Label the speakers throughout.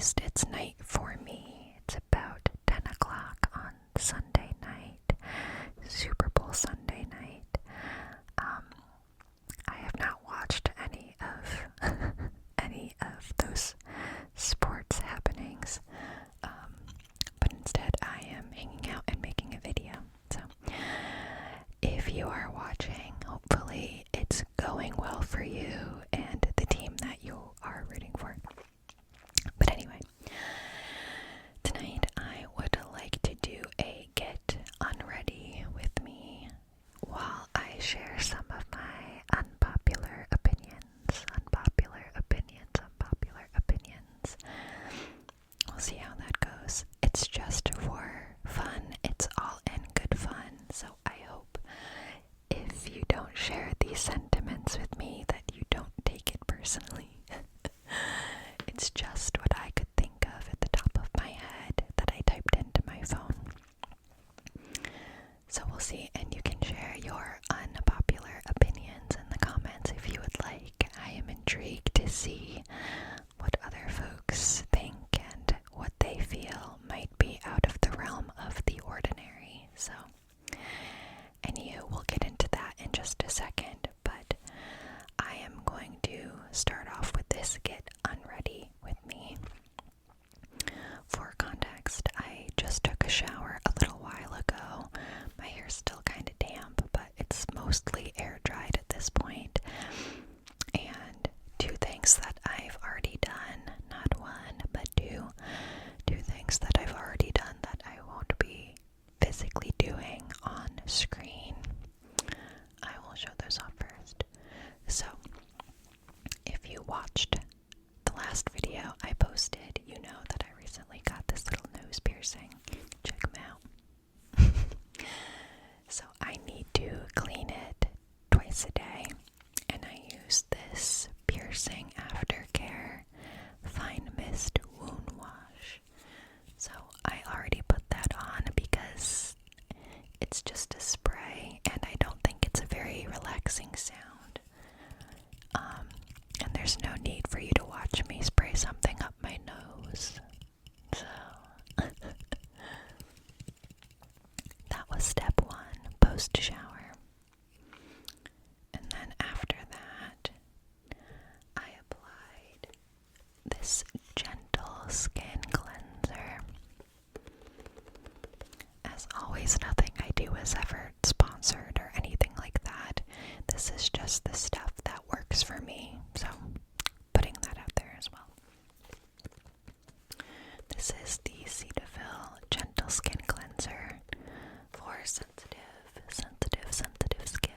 Speaker 1: least it's night for me. It's about 10 o'clock on Sunday night, Super Bowl Sunday night. I have not watched any of any of those sports happenings, but instead I am hanging out and making a video. So if you are watching, hopefully it's going well for you and the team that you are rooting for. But anyway, tonight I would like to do a get unready with me while I share some of my unpopular opinions. We'll see how that goes. It's just for fun. It's all in good fun. So I hope if you don't share these sentiments with me that you don't take it personally. It's just what I could think of at the top of my head that I typed into my phone. So we'll see, and you can share your unpopular opinions in the comments if you would like. I am intrigued to see what other folks think and what they feel might be out of the realm of the ordinary. So, anywho, we'll get into that in just a second, but I am going to start off with this get unready with me. For context, I just took a shower a little while ago. My hair's still kind of damp, but it's mostly air dried at this point. And two things that I've already done, not one, but two things that I've already done that I won't be physically doing on screen. I will show those off first. So, if you watched the last video I posted, you know that I recently got this little nose piercing. Check them out. So I need to clean it twice a day, and I use this piercing aftercare fine mist wound wash. So I already put that on because it's just a spray, and I don't think it's a very relaxing sound. And there's no need for you to watch me spray something up my nose. So that was step one, post-shower. And then after that, I applied this gentle skin cleanser. As always, nothing I do is ever sponsored or anything like that. This is just the stuff that works for me, so putting that out there as well. This is the Cetaphil Gentle Skin Cleanser for sensitive skin.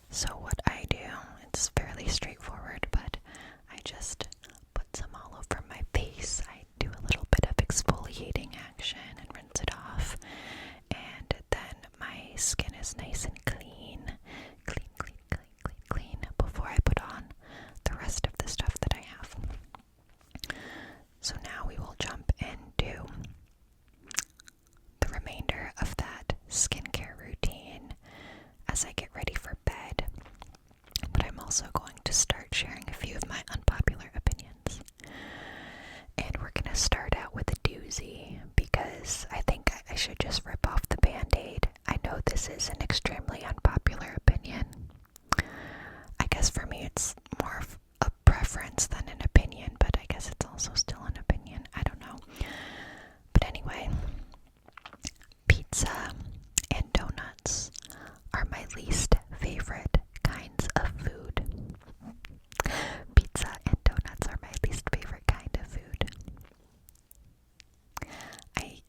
Speaker 1: So what I do, it's fairly straightforward, but I just put some all over my face. I do a little bit of exfoliating action and rinse it off, and then my skin is nice and clean before I put on the rest of the stuff that I have. So now we will jump into the remainder of that skincare routine as I get ready for bed. But I'm also going to start sharing a few of my unpopular opinions. And we're going to start out with a doozy because I think I should just rip off the band-aid. I know this is an extremely unpopular opinion. I guess for me it's more of a preference than an opinion, but I guess it's also still an opinion. I don't know. But anyway, pizza and donuts are my least favorite kinds of food. Pizza and donuts are my least favorite kind of food.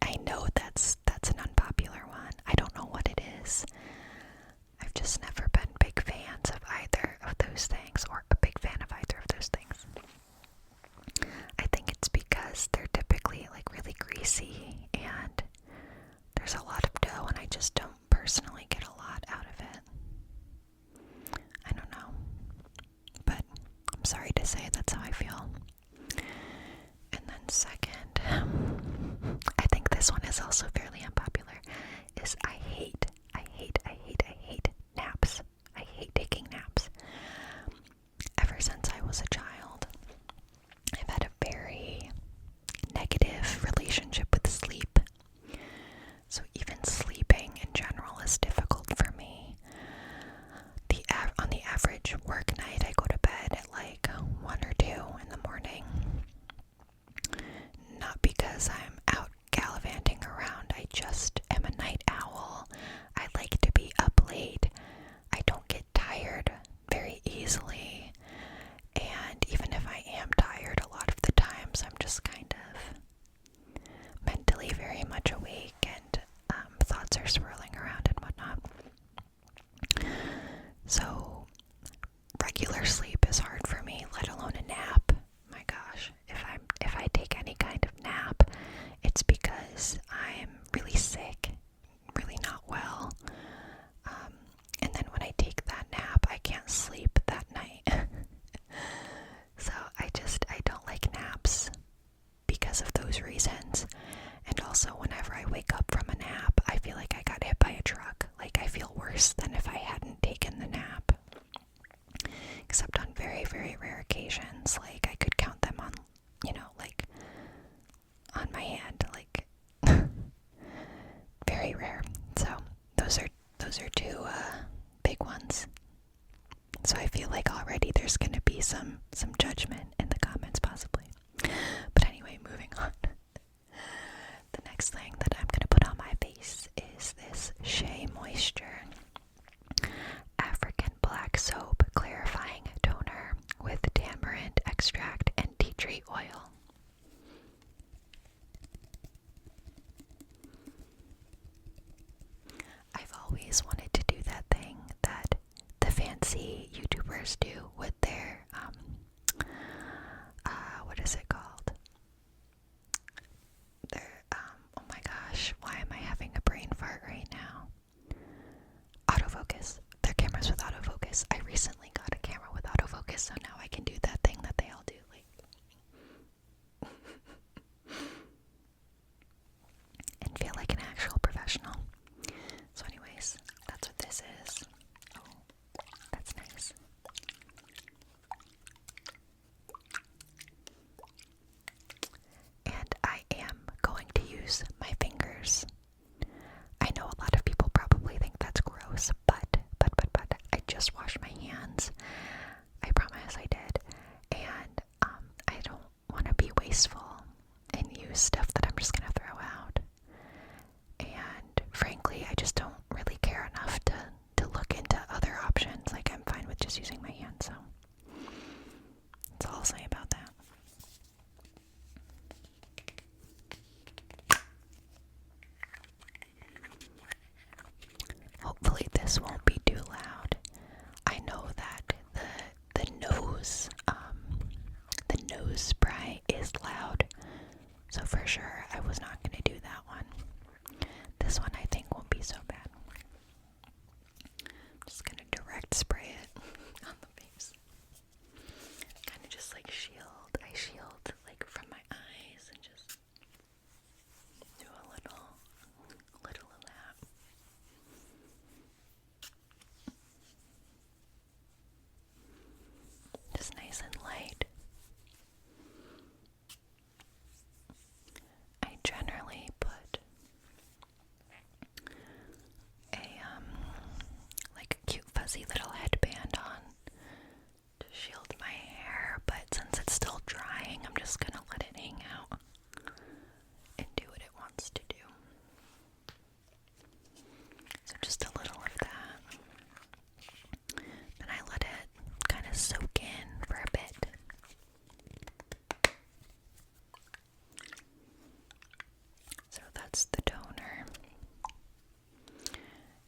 Speaker 1: I know that's an unpopular one. I don't know what it is. I've just never been big fans of either of those things, or a big fan of either of those things. I think it's because they're typically like really greasy and there's a lot of dough, and I just don't personally get a lot out of it. I don't know, but I'm sorry to say that's how I feel. And then second, I think this one is also fairly unpopular, is I hate naps. I hate taking average work night, I go to bed at like 1 or 2 in the morning. Not because I'm out gallivanting around, I just am a night owl. I like to be up late. I don't get tired very easily. And even if I am tired, a lot of the times I'm just kind of mentally very much awake and thoughts are swirling around and whatnot. So regular sleep is hard for me, let alone a nap. My gosh, if I take any kind of nap, it's because I'm really sick, really not well. And then when I take that nap, I can't sleep that night. So I don't like naps because of those reasons. And also whenever I wake up from a nap, I feel like I got hit by a truck. Like I feel worse than if I hadn't taken the nap. Except on very, very rare occasions. Like I could count them on, like on my hand, like very rare. So those are two big ones. So I feel like already there's gonna be some judgment in the comments possibly. But anyway, moving on. The next thing that I'm gonna put on my face is this Shea Moisture African Black Soap Clarifying Toner with tamarind extract and tea tree oil. I've always wanted to do that thing that the fancy YouTubers do with their, what is it called? Their, oh my gosh, why am I having a brain fart right now? Autofocus. Their cameras with autofocus. I recently got a camera with autofocus, so now I can do that thing that they all do, and feel like an actual professional. So anyways, that's what this is. Oh, that's nice. And I am going to use my fingers. I know a lot of people probably think that's gross, but I just washed my hands. I promise I did. And I don't want to be wasteful and use stuff that I'm just gonna throw out. And frankly, I just don't really care enough to look into other options. Like, I'm fine with just using my hands, so that's all I'll say about that. Hopefully this won't be too loud. I know that the nose spray is loud, so for sure I was not going to do that one. This one I think won't be so bad. I'm just going to direct spray it on the face. Kind of just like I shield like from my eyes and just do a little of that. Just nice and light. I generally put a like a cute fuzzy little headband on to shield my hair, but since it's still drying, I'm just gonna let it hang out and do what it wants to do. So just a little of that. Then I let it kind of soak in for a bit. So that's the toner.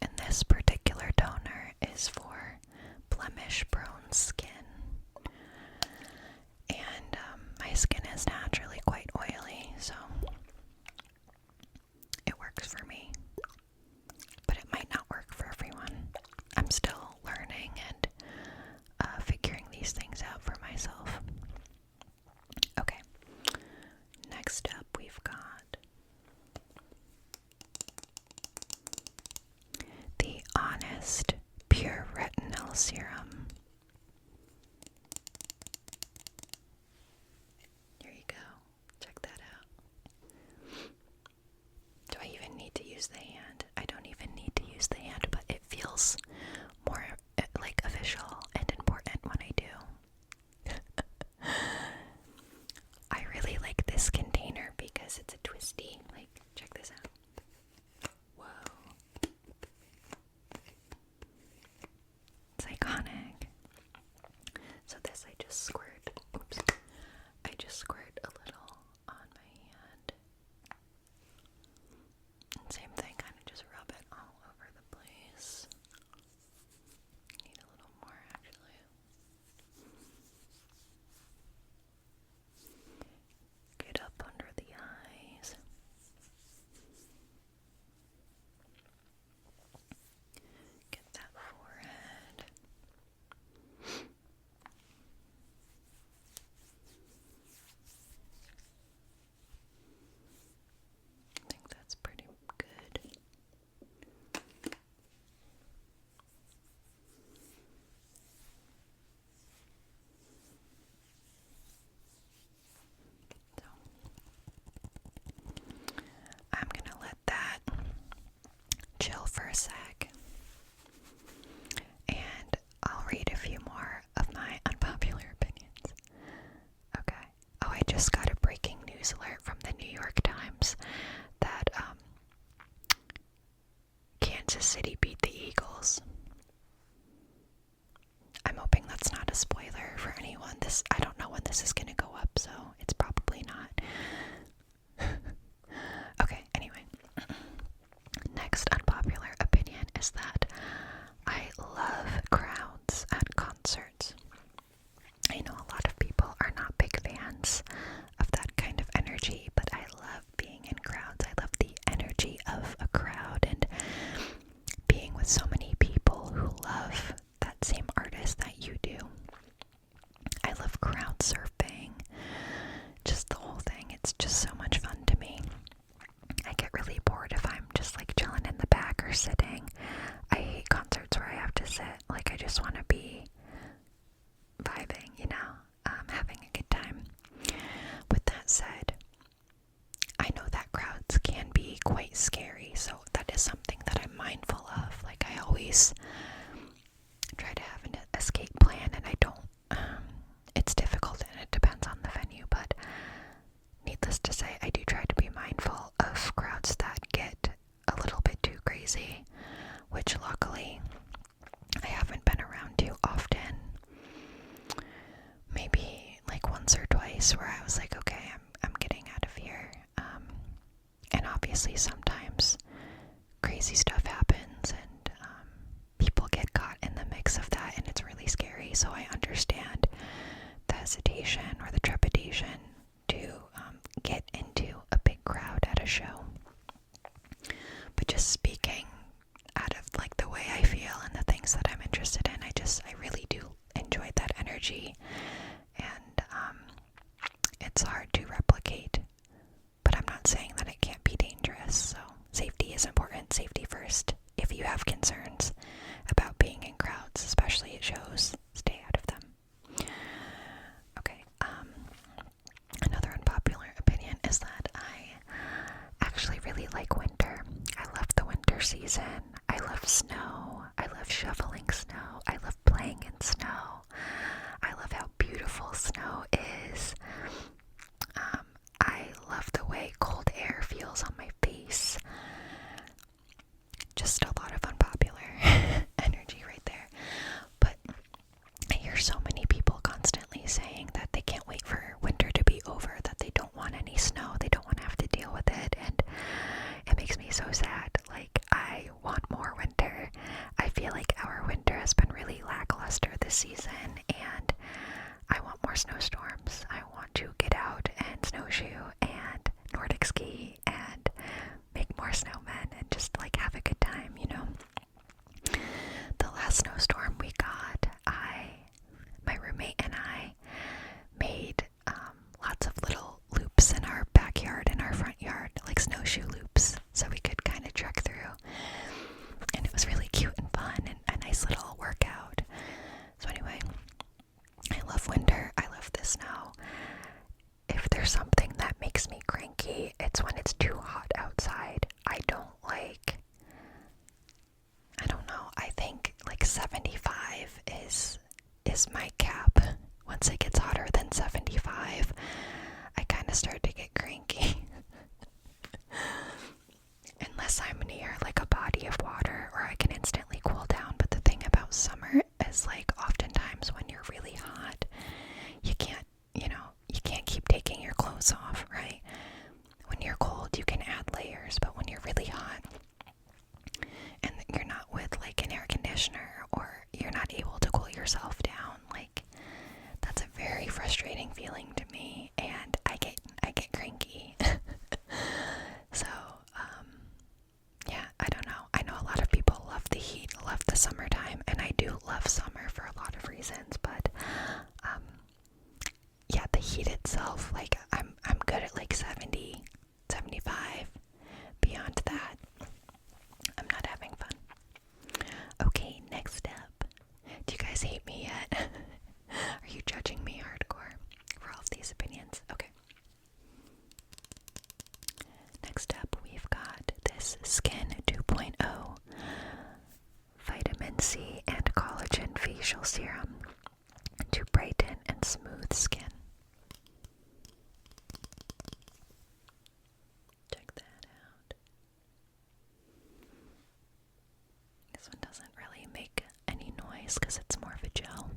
Speaker 1: And this particular toner is for blemish-prone skin. And my skin is naturally quite oily, so it works for me. But it might not work for everyone. I'm still learning and figuring these things out for myself. Okay, next up we've got the Honest Pure Retinol Serum. Here you go. Check that out. Do I even need to use the hand? I don't even need to use the hand, but it feels more like official and important I don't know when this is gonna go up, so it's probably not. Okay, anyway. Next unpopular opinion is that I love crowds at concerts. I know a lot of people are not big fans of that kind of energy, but I love being in crowds. I love the energy of a crowd and being with so many people who love that same artist that you do. I love crowd surfing, just the whole thing. It's just so much fun to me. I get really bored if I'm just like chilling in the back or sitting. I hate concerts where I have to sit. Like, I just want to be vibing, having a good time. With that said, I know that crowds can be quite scary, so that is something that I'm mindful of. Like, I always try to have an escape plan, and I don't, it's difficult and it depends on the venue, but needless to say, I do try to be mindful of crowds that get a little bit too crazy, which luckily I haven't been around too often. Maybe like once or twice where I was like, okay, I'm getting out of here. And obviously sometimes crazy stuff happens and people get caught in the mix of that, and it's really scary. So I understand the hesitation or the trepidation to get into a big crowd at a show. But just speaking out of like the way I feel and the things that I'm interested in, I really do enjoy that energy, and it's hard to replicate, but I'm not saying that it can't be dangerous. So safety is important. Safety first. If you have concerns about being in crowds, especially at shows, stay out of them. Okay, another unpopular opinion is that I actually really like winter. I love the winter season. I love snow. I love shoveling snow. I love playing in snow. I love how beautiful snow is. I love the way cold air feels on my face. Just a lot of unpopular energy right there. But I hear so many people constantly saying that they can't wait for winter to be over, that they don't want any snow, they don't want to have to deal with it, and it makes me so sad. Like, I want more winter. I feel like our winter has been really lackluster this season, and I want more snowstorms. I want to get out and snowshoe and Nordic ski and make more snowmen and just like have a good time, The last snowstorm we got, my roommate and I made lots of little loops in our backyard and our front yard, like snowshoe loops, so we could kind of trek through. And it was really cute and fun and a nice little workout. So anyway, I love winter. I love the snow. If there's something that makes me cranky, it's when it's too hot outside. I don't know, I think like 75 is my cap. Once it gets hotter than 75, I kind of start to get cranky. Unless I'm near like a body of water or I can instantly cool down. But the thing about summer is like oftentimes when you're really hot, you can't keep taking your clothes off, right? When you're cold, you can add layers, but when you're really hot and you're not with like an air conditioner or you're not able to cool yourself down, like that's a very frustrating feeling to me, and I get cranky. So, yeah, I don't know. I know a lot of people love the heat, love the summertime, and I do love summer for a lot of reasons, but yeah, the heat itself, like I'm good at like 70, 75. Beyond that, I'm not having fun. Okay, next up. Do you guys hate me yet? Are you judging me hardcore for all of these opinions? Okay. Next up, we've got this Skin 2.0 Vitamin C and Collagen Facial Serum to brighten and smooth skin. Check that out. This one doesn't really make any noise because it's more of a gel.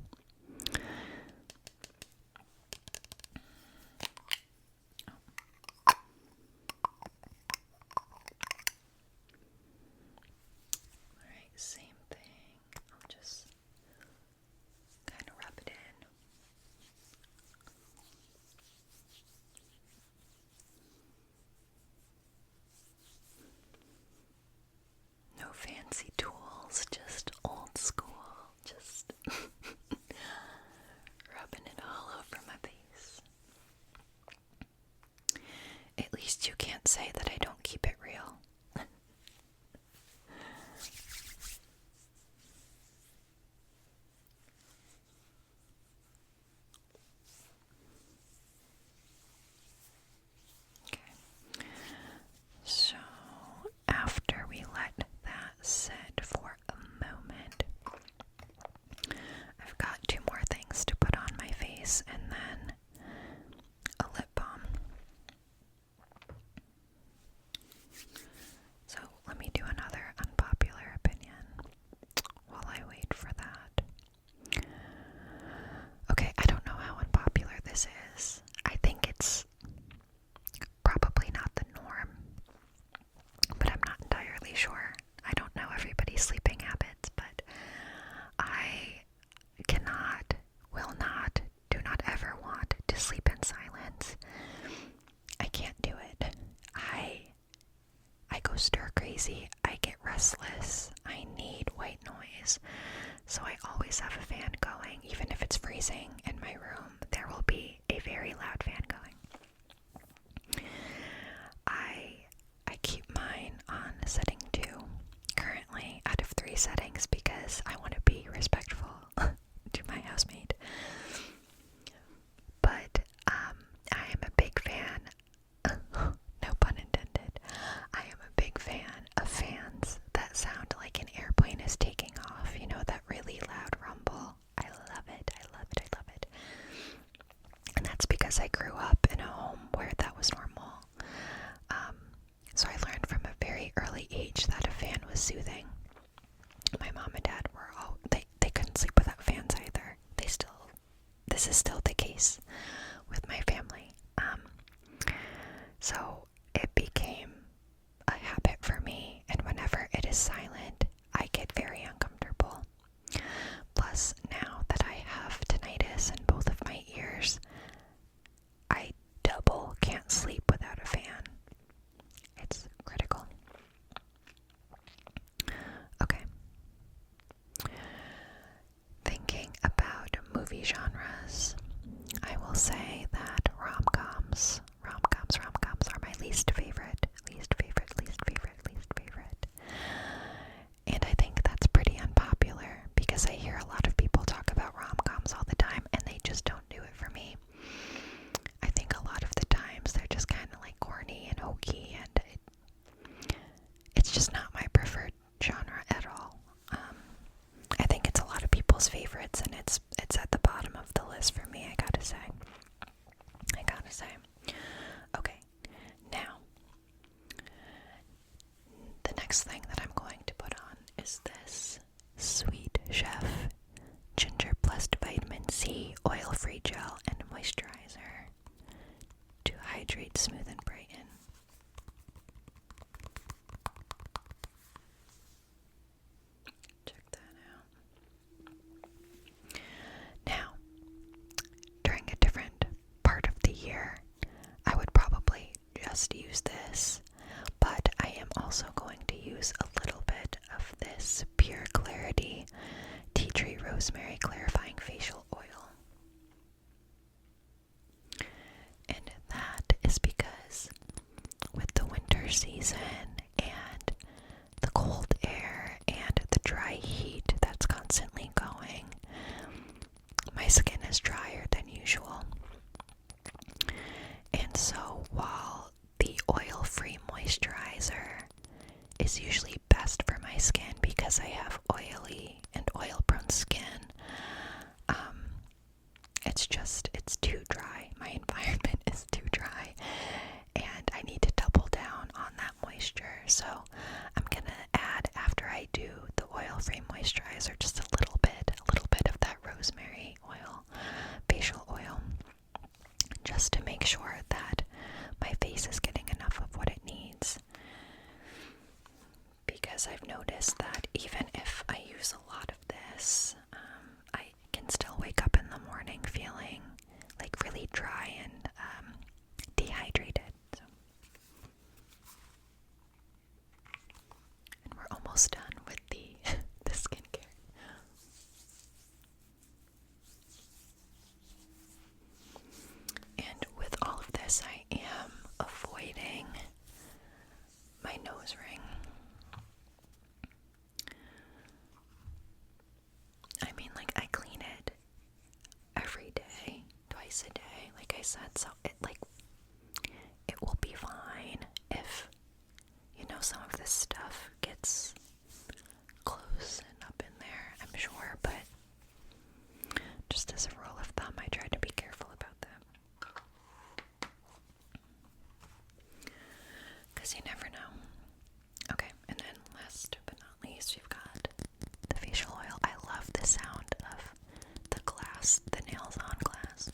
Speaker 1: So I always have a fan going. Even if it's freezing in my room, there will be a very loud fan going. I keep mine on setting 2 currently out of 3 settings because I want to be respectful to my housemate. But I am a big fan, no pun intended, I am a big fan of fans that sound like an airplane is taking off, you know, that really loud rumble. I love it, I love it, I love it. And that's because I grew up in a home where that was normal. So I learned from a very early age that a fan was soothing. My mom and dad were they couldn't sleep without fans either. This is still the case with my family. So it became a habit for me, and whenever it is silent, I get very uncomfortable. Plus, now that I have tinnitus in both of my ears, I double can't sleep without a fan. It's critical. Okay. Thinking about movie genres, I will say that rom-coms are my least favorite. And I think that's pretty unpopular because I hear a lot of people talk about rom-coms all the time and they just don't do it for me. I think a lot of the times they're just kind of like corny and hokey, and it's just not my preferred genre at all. I think it's a lot of people's favorites, and it's at the bottom of the list for me, I gotta say. Okay, now, the next thing that I'm going to put on is this Sweet Chef Ginger Plus Vitamin C Oil-Free Gel and Moisturizer to hydrate, smooth, and brighten. Check that out. Now, during a different part of the year, I would probably just use this, but I am also going to use a little bit of this Pure Clarity Tea Tree Rosemary Clarifying Facial Oil. And that is because with the winter season and the cold air and the dry heat that's constantly going, my skin is drier than usual. And so while the oil-free moisturizer is usually best for my skin because I have oily and oil-prone skin, it's too dry. My environment is too dry, and I need to double down on that moisture. So I'm gonna add, after I do the oil-free moisturizer, just a little bit of that rosemary oil, facial oil, just to make sure that my face is getting enough of what it needs. Because I've noticed that even if I use a lot of this, I can still wake up in the morning feeling like really dry and dehydrated. So. And we're almost done with the skincare. And with all of this, I am avoiding my nose ring. I mean, like, I clean it every day, twice a day, like I said, so it will be fine if, some of this stuff gets close and up in there, I'm sure, but just as a rule of thumb, I try to be careful about that. Because you never know. Okay, and then last but not least, we've got the facial oil. I love the sound of the glass, the nails on glass.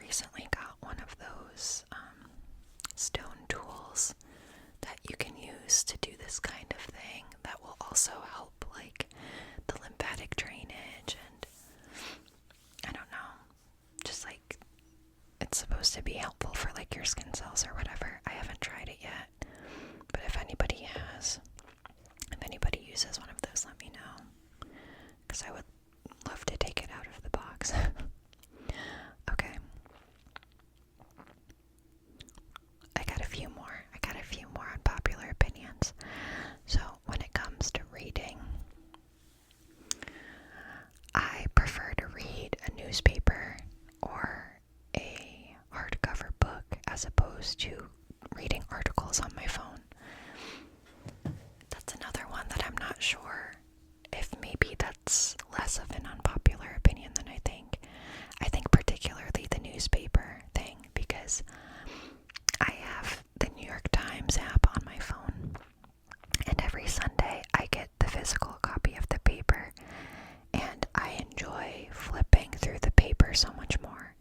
Speaker 1: recently got one of those stone tools that you can use to do this kind of thing that will also help like the lymphatic drainage, and I don't know, just like it's supposed to be helpful for like your skin cells or whatever. I haven't tried it yet, but if anybody uses one of those, let me know, because I would love to take it out of the box. Okay. I got a few more unpopular opinions. So when it comes to reading, I prefer to read a newspaper or a hardcover book as opposed to reading articles on my phone. That's another one that I'm not sure if maybe that's less of an unpopular opinion than I think. I think particularly the newspaper thing, because I have the New York Times app on my phone, and every Sunday I get the physical copy of the paper, and I enjoy flipping through the paper so much more,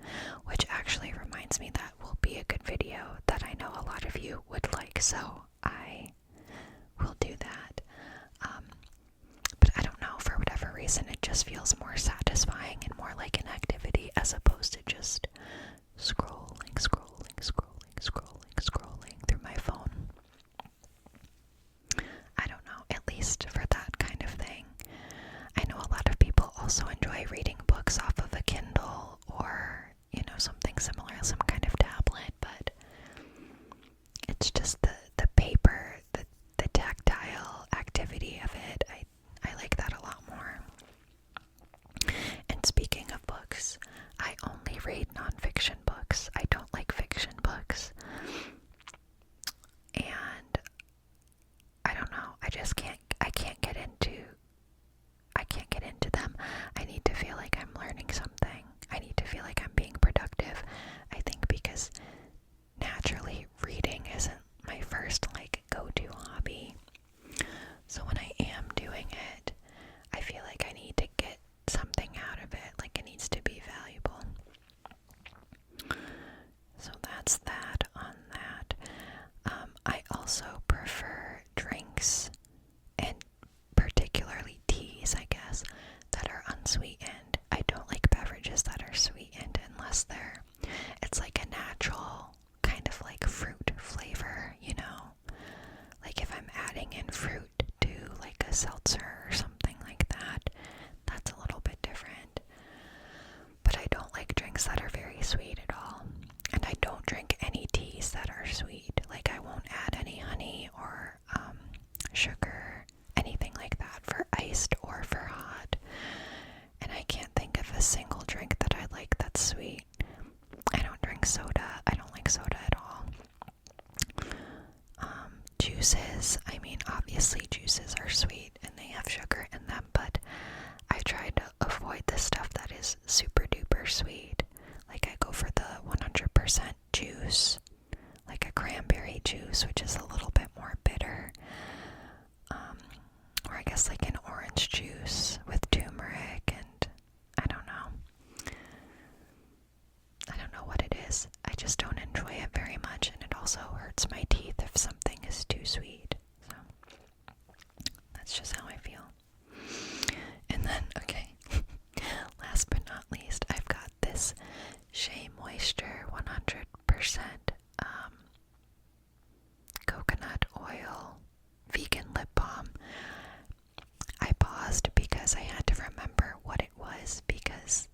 Speaker 1: which actually reminds me that will be a good video that I know a lot of you would like, so I will do that. But I don't know, for whatever reason, it just feels more satisfying and more like an activity as opposed to just scrolling through my phone. I don't know, at least for that kind of thing. I know a lot of people also enjoy reading books off of a Kindle or, you know, something similar, some kind of tablet, but it's just the paper, the tactile activity of it. I like that a lot more. And speaking of books, I only read nonfiction books. I don't like fiction books. And I don't know, I can't get into them. I need to feel like I'm learning something. I need to feel like I'm being productive. I think because naturally reading isn't my first like go-to hobby. So when I am doing it, I feel like I need to get something out of it, like it needs to be valuable. So that's that on that. I also prefer drinks, and particularly teas, I guess, that are unsweetened. I don't like beverages that are sweetened unless it's like a natural kind of like fruit flavor, you know? Like if I'm adding in fruit to like a seltzer or something like that, that's a little bit different. But I don't like drinks that are very sweet at all. And I don't drink any teas that are sweet. Like I won't add any honey or sugar, anything like that for iced or for hot. And I can't think of a single drink that I like that's sweet. I don't drink soda. I don't like soda at all. Juices, I mean, obviously juices are sweet and they have sugar in them, but I try to avoid the stuff that is super duper sweet. Like I go for the 100% juice, like a cranberry juice, which is a little bit more bitter. Or I guess like an orange juice with turmeric, and I don't know. I don't know what it is. I just don't enjoy it very much, and it also hurts my teeth if something is too sweet. So that's just how I feel. And then, okay, last but not least, I've got this Shea Moisture 100% coconut oil vegan lip balm. I paused because I had to remember what it was, because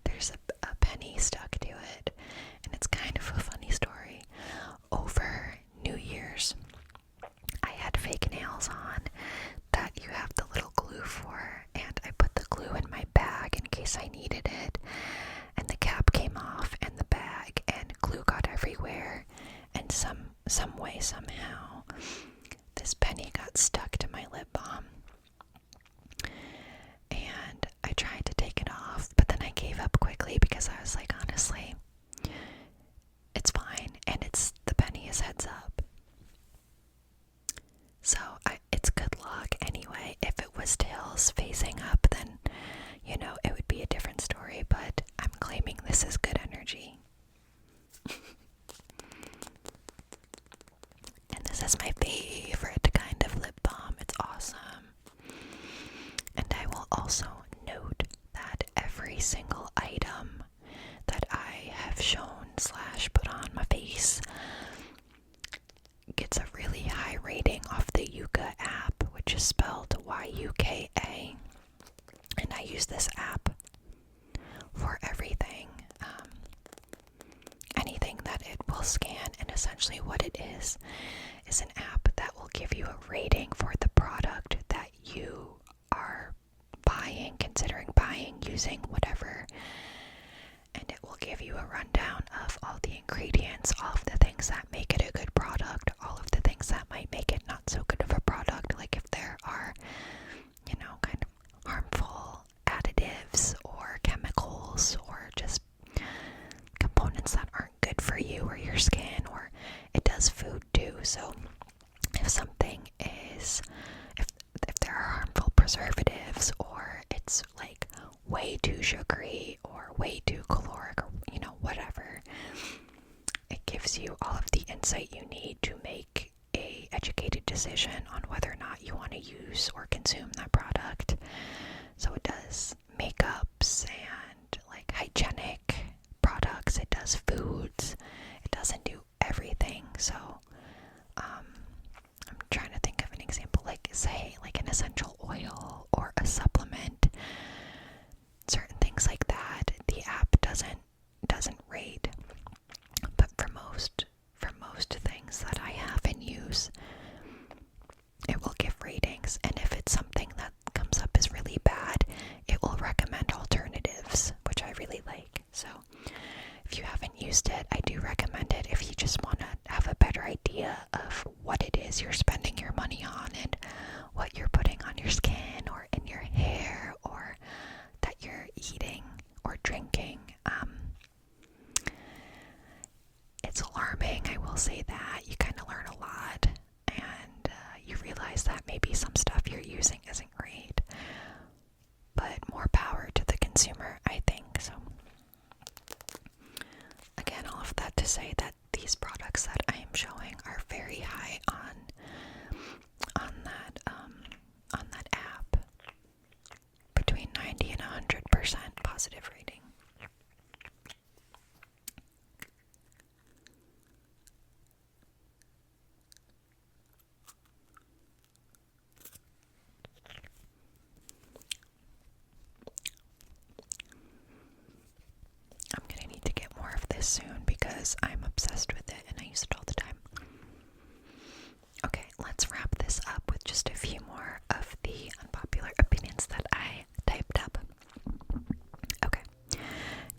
Speaker 1: there's a penny stuck to it, and it's kind of a funny story. Over New Year's, I had fake nails on that you have the little glue for, and I put the glue in my bag in case I needed it, and the cap came off and the bag, and glue got everywhere, and some way, somehow, this penny got stuck to my lip balm. And I tried to take it off, but then I gave up quickly because I was like, honestly, it's fine, and the penny is heads up. So it's good luck anyway. If it was tails facing up, then, you know, it would be a different story, but I'm claiming this is good energy. every single item that I have shown / put on my face gets a really high rating off the Yuka app, which is spelled Yuka. And I use this app for everything. Anything that it will scan, and essentially what it is an app that will give you a rating for the product that you are considering buying, using, whatever. And it will give you a rundown of all the ingredients, all of the things that make it a good product, all of the things that might make it not so good of a product, like if there are, kind of harmful additives or chemicals or just components that aren't good for you or your skin, or it does food too. So if something is, if there are harmful preservatives, or it's like way too sugary or way too caloric, or whatever, it gives you all of the insight you need to make a educated decision on whether or not you want to use or consume that product. So it does makeups and like hygienic products, it does foods, it doesn't do everything. So I'm trying to think of an example, like say like an essential oil or a supplement, certain things like that the app doesn't rate. But for most things that I have and use, it will give ratings. And if it's something that comes up as really bad, it will recommend alternatives, which I really like. So if you haven't used it, I do recommend it if you just want to have a better idea of what it is you're spending your money on and what you're putting on your skin or in your hair or that you're eating or drinking. It's alarming, I will say that. You kind of learn a lot, and you realize that maybe some stuff you're using isn't great, but more power to the consumer, I think. So again, all of that to say that these products that I am showing are very high on that app, between 90 and 100% positive rating. I'm gonna need to get more of this soon because I'm obsessed with it and I use it all the time. Okay, let's wrap this up with just a few more of the unpopular opinions that I typed up. Okay,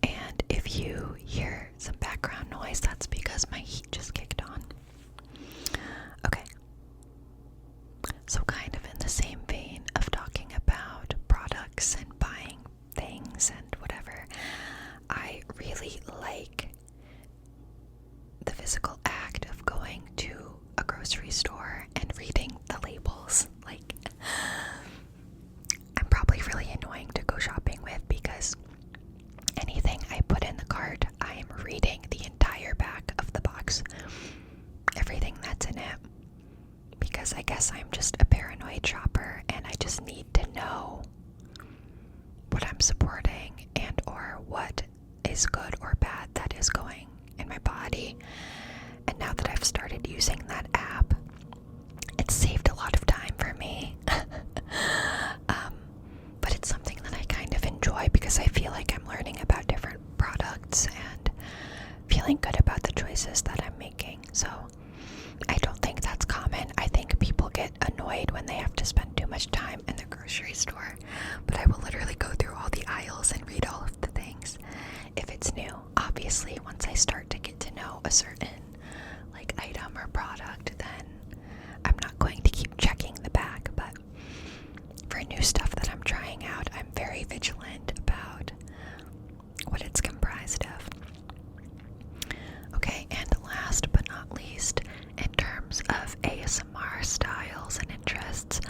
Speaker 1: and if you hear some background noise, that's because my heat just kicked on. Okay, so kind of in the same vein of talking about products and buying things and whatever, I really like the physical act of going to a grocery store and reading the labels. Like, I'm probably really annoying to go shopping with because anything I put in the cart, I am reading the entire back of the box, everything that's in it, because I guess I'm just a paranoid shopper and I just need to know what I'm supporting and or what is good or bad that is going in my body. And now that I've started using that app, it's saved a lot of time for me. But it's something that I kind of enjoy because I feel like I'm learning about different products and feeling good about the choices that I'm making. So I don't think that's common. I think people get annoyed when they have to spend too much time in the grocery store, but I will literally go through all the aisles and read all of the things. If it's new, obviously, once I start to get to know a certain item or product, then I'm not going to keep checking the back. But for new stuff that I'm trying out, I'm very vigilant about what it's comprised of. Okay, and last but not least, in terms of ASMR styles and interests,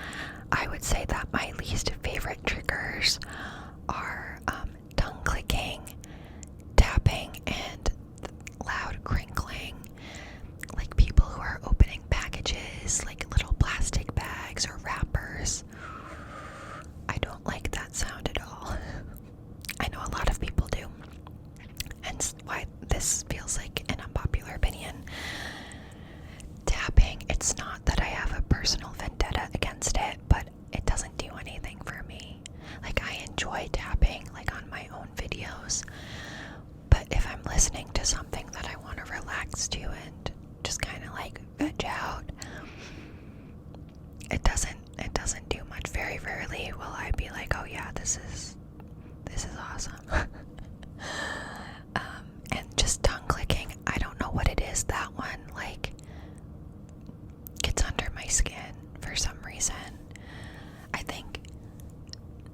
Speaker 1: I would say that my least favorite triggers are tongue clicking, tapping, and loud crinkling. videos. But if I'm listening to something that I want to relax to and just kind of like veg out, it doesn't do much. Very rarely will I be like, oh yeah, this is awesome. And just tongue clicking, I don't know what it is. That one like gets under my skin for some reason. I think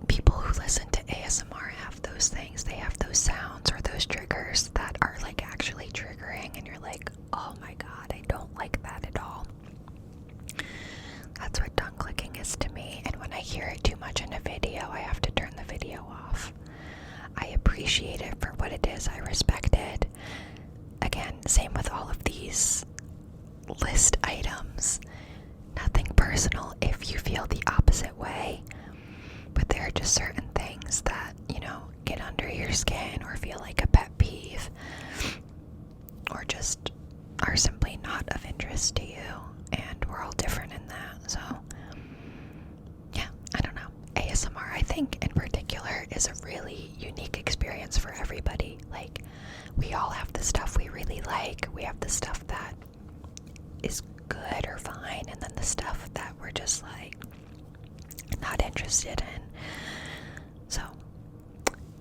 Speaker 1: people who listen to ASMR have those things. They have those sounds or those triggers that are like actually triggering, and you're like, oh my god, I don't like that at all. That's what tongue clicking is to me, and when I hear it too much in a video, I have to turn the video off. I appreciate it for what it is. I respect it. Again, same with all of these list items. Nothing personal if you feel the opposite way, but there are just certain things that, you know, get under your skin or feel like a pet peeve or just are simply not of interest to you, and we're all different in that. So yeah, I don't know. ASMR, I think in particular, is a really unique experience for everybody. Like, we all have the stuff we really like, we have the stuff that is good or fine, and then the stuff that we're just like not interested in. So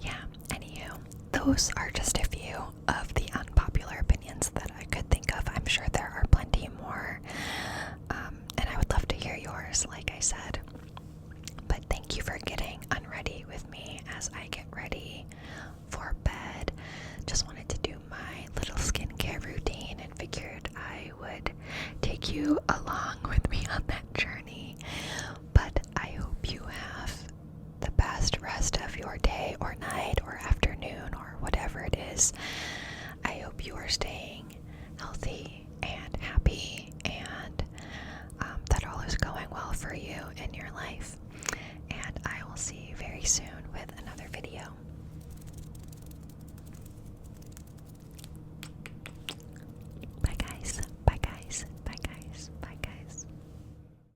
Speaker 1: yeah, anywho, those are just a few of the unpopular opinions that I could think of. I'm sure there are plenty more, and I would love to hear yours, like I said. But thank you for getting unready with me as I get ready for bed. Just wanted to do my little skincare routine and figured I would take you along with me on that journey. But I hope you have the best rest of your day or night or afternoon or whatever it is